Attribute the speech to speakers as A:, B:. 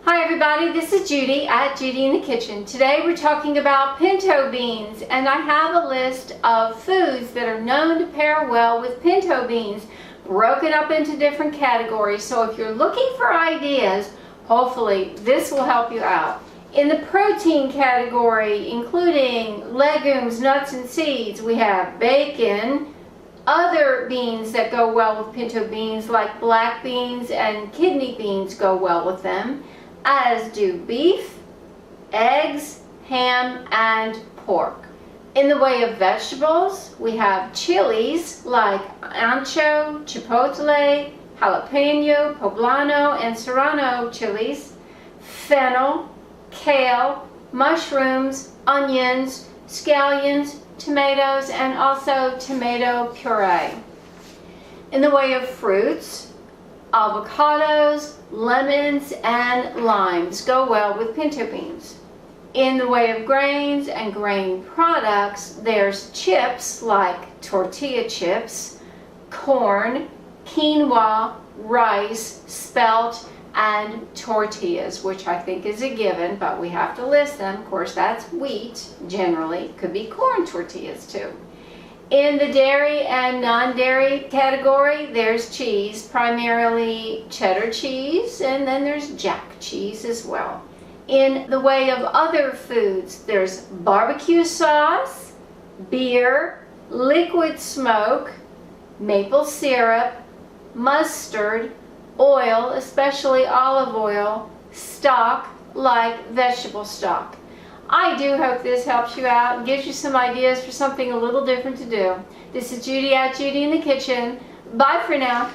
A: Hi everybody, this is Judy at Judy in the Kitchen. Today we're talking about pinto beans, and I have a list of foods that are known to pair well with pinto beans, broken up into different categories. So if you're looking for ideas, hopefully this will help you out. In the protein category, including legumes, nuts, and seeds, we have bacon. Other beans that go well with pinto beans, like black beans and kidney beans, go well with them, as do beef, eggs, ham, and pork. In the way of vegetables, we have chilies like ancho, chipotle, jalapeno, poblano, and serrano chilies, fennel, kale, mushrooms, onions, scallions, tomatoes, and also tomato puree. In the way of fruits, avocados, lemons, and limes go well with pinto beans. In the way of grains and grain products, there's chips like tortilla chips, corn, quinoa, rice, spelt, and tortillas, which I think is a given, but we have to list them. Of course, that's wheat generally. Could be corn tortillas too. In the dairy and non-dairy category, there's cheese, primarily cheddar cheese, and then there's jack cheese as well. In the way of other foods, there's barbecue sauce, beer, liquid smoke, maple syrup, mustard, oil, especially olive oil, stock like vegetable stock. I do hope this helps you out and gives you some ideas for something a little different to do. This is Judy at Judy in the Kitchen. Bye for now.